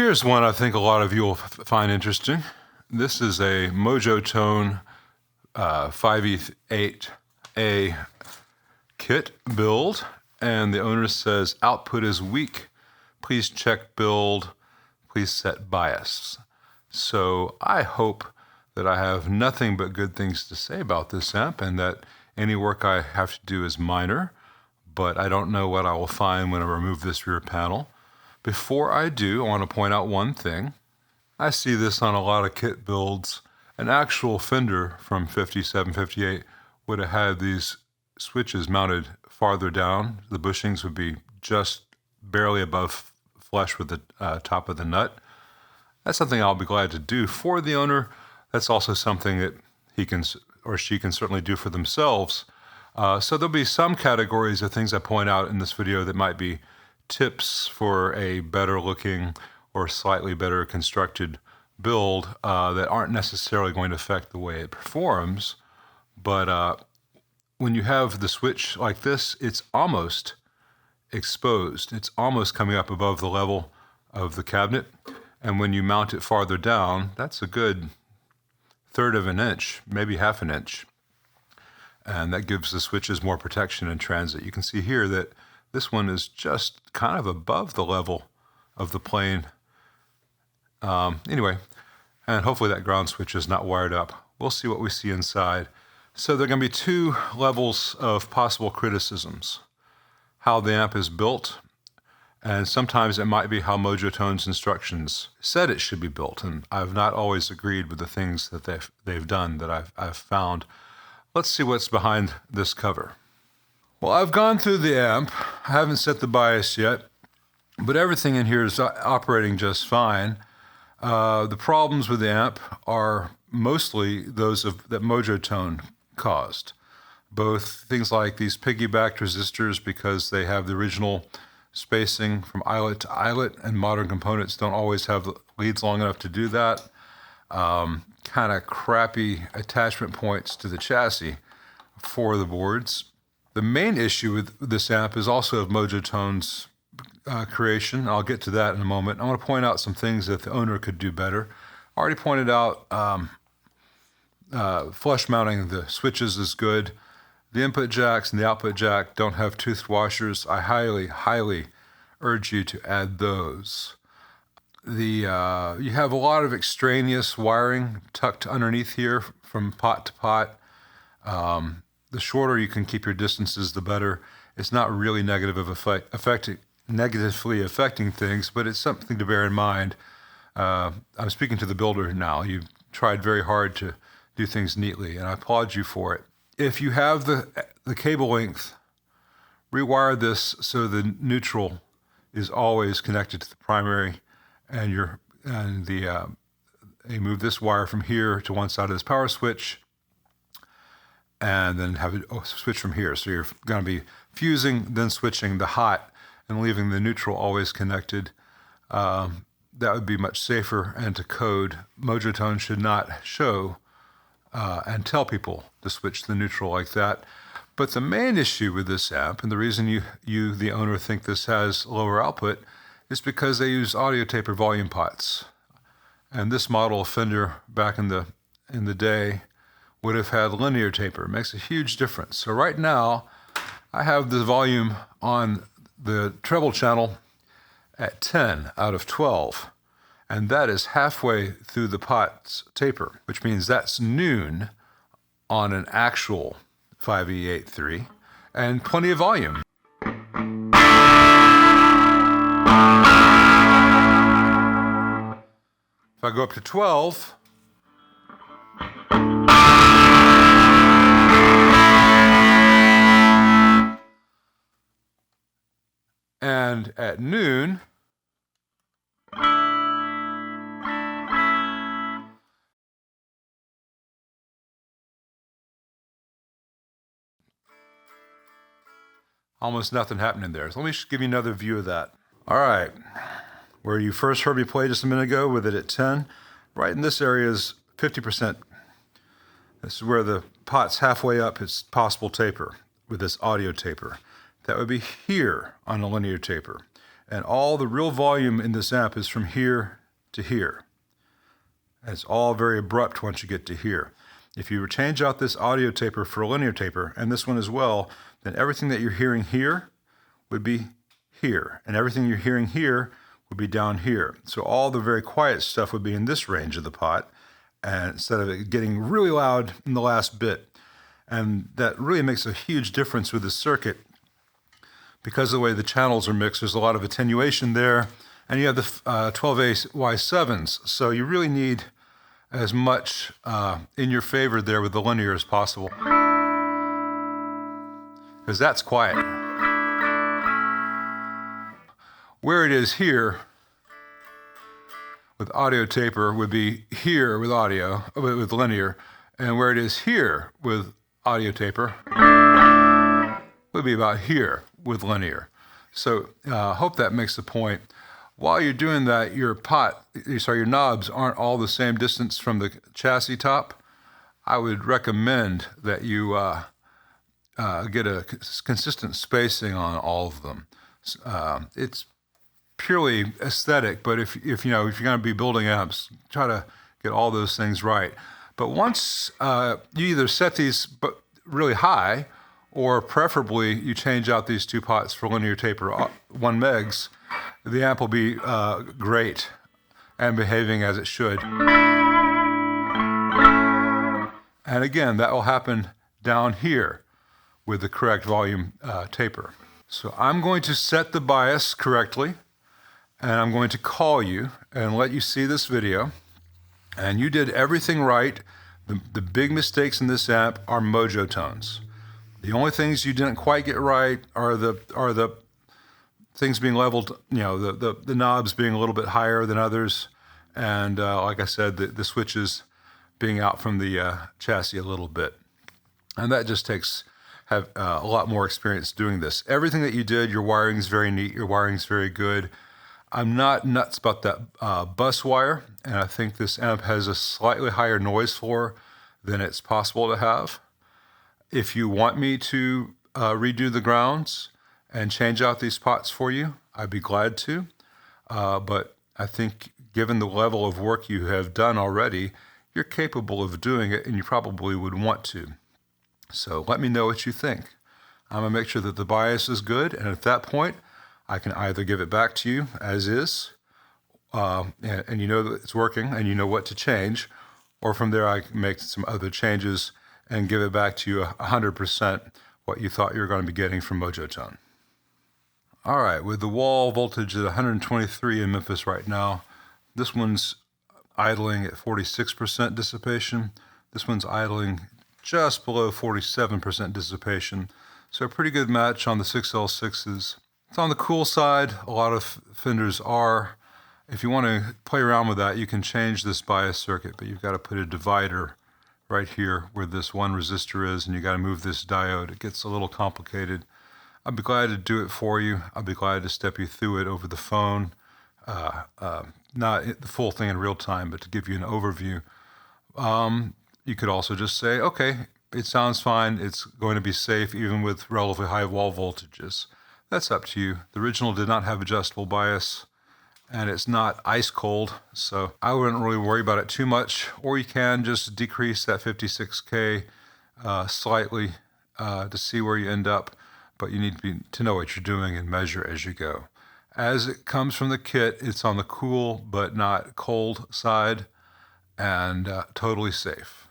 Here's one I think a lot of you will find interesting. This is a Mojotone 5E8-A kit build, and the owner says output is weak. Please check build. Please set bias. So I hope that I have nothing but good things to say about this amp and that any work I have to do is minor, but I don't know what I will find when I remove this rear panel. Before I do, I want to point out one thing. I see this on a lot of kit builds. An actual Fender from 57, 58 would have had these switches mounted farther down. The bushings would be just barely above flush with the top of the nut. That's something I'll be glad to do for the owner. That's also something that he can or she can certainly do for themselves. So there'll be some categories of things I point out in this video that might be tips for a better looking or slightly better constructed build that aren't necessarily going to affect the way it performs. But when you have the switch like this, it's almost exposed. It's almost coming up above the level of the cabinet. And when you mount it farther down, that's a good 1/3 of an inch, maybe 1/2 an inch. And that gives the switches more protection in transit. You can see here that this one is just kind of above the level of the plane. Anyway, and hopefully that ground switch is not wired up. We'll see what we see inside. So there are going to be two levels of possible criticisms. How the amp is built, and sometimes it might be how Mojotone's instructions said it should be built. And I've not always agreed with the things that they've done that I've found. Let's see what's behind this cover. Well, I've gone through the amp. I haven't set the bias yet, but everything in here is operating just fine. The problems with the amp are mostly those that Mojotone caused. Both things like these piggybacked resistors, because they have the original spacing from eyelet to eyelet, and modern components don't always have the leads long enough to do that. Kind of crappy attachment points to the chassis for the boards. The main issue with this amp is also of Mojotone's creation. I'll get to that in a moment. I want to point out some things that the owner could do better. I already pointed out flush mounting the switches is good. The input jacks and the output jack don't have toothed washers. I highly, highly urge you to add those. You have a lot of extraneous wiring tucked underneath here from pot to pot. The shorter you can keep your distances, the better. It's not really negatively affecting things, but it's something to bear in mind. I'm speaking to the builder now. You've tried very hard to do things neatly, and I applaud you for it. If you have the cable length, rewire this so the neutral is always connected to the primary, and you move this wire from here to one side of this power switch, and then have it switch from here. So you're going to be fusing, then switching the hot, and leaving the neutral always connected. That would be much safer. And to code, Mojotone should not show and tell people to switch the neutral like that. But the main issue with this amp, and the reason you the owner, think this has lower output, is because they use audio taper volume pots. And this model of Fender back in the day would have had linear taper. It makes a huge difference. So right now, I have the volume on the treble channel at 10 out of 12. And that is halfway through the pot's taper, which means that's noon on an actual 5E8-3, and plenty of volume. If I go up to 12, and at noon, almost nothing happening there. So let me just give you another view of that. All right, where you first heard me play just a minute ago with it at 10, right in this area is 50%. This is where the pot's halfway up its possible taper with this audio taper. That would be here on a linear taper. And all the real volume in this amp is from here to here. And it's all very abrupt once you get to here. If you change out this audio taper for a linear taper, and this one as well, then everything that you're hearing here would be here. And everything you're hearing here would be down here. So all the very quiet stuff would be in this range of the pot, and instead of it getting really loud in the last bit. And that really makes a huge difference with the circuit because of the way the channels are mixed. There's a lot of attenuation there, and you have the 5E8-A, so you really need as much in your favor there with the linear as possible, because that's quiet. Where it is here with audio taper would be here with linear, and where it is here with audio taper would be about here with linear. So hope that makes the point. While you're doing that, your knobs aren't all the same distance from the chassis top. I would recommend that you get a consistent spacing on all of them. It's purely aesthetic, but if you're going to be building amps, try to get all those things right. But once you either set these really high, or preferably you change out these two pots for linear taper 1 megs, the amp will be great and behaving as it should. And again, that will happen down here with the correct volume taper. So I'm going to set the bias correctly, and I'm going to call you and let you see this video. And you did everything right. The big mistakes in this amp are mojotones. The only things you didn't quite get right are the things being leveled, the knobs being a little bit higher than others, and like I said, the switches being out from the chassis a little bit. And that just takes a lot more experience doing this. Everything that you did, your wiring's very neat, your wiring's very good. I'm not nuts about that bus wire, and I think this amp has a slightly higher noise floor than it's possible to have. If you want me to redo the grounds and change out these pots for you, I'd be glad to. But I think given the level of work you have done already, you're capable of doing it, and you probably would want to. So let me know what you think. I'm going to make sure that the bias is good, and at that point, I can either give it back to you as is, and you know that it's working, and you know what to change, or from there I can make some other changes and give it back to you 100% what you thought you were going to be getting from Mojotone. All right, with the wall voltage at 123 in Memphis right now, this one's idling at 46% dissipation. This one's idling just below 47% dissipation. So a pretty good match on the 6L6s. It's on the cool side. A lot of Fenders are. If you want to play around with that, you can change this bias circuit, but you've got to put a divider right here where this one resistor is, and you got to move this diode. It gets a little complicated. I'd be glad to do it for you. I'd be glad to step you through it over the phone. Not the full thing in real time, but to give you an overview. You could also just say, okay, it sounds fine. It's going to be safe even with relatively high wall voltages. That's up to you. The original did not have adjustable bias, and it's not ice cold, so I wouldn't really worry about it too much. Or you can just decrease that 56K slightly to see where you end up, but you need to know what you're doing and measure as you go. As it comes from the kit, it's on the cool but not cold side, and totally safe.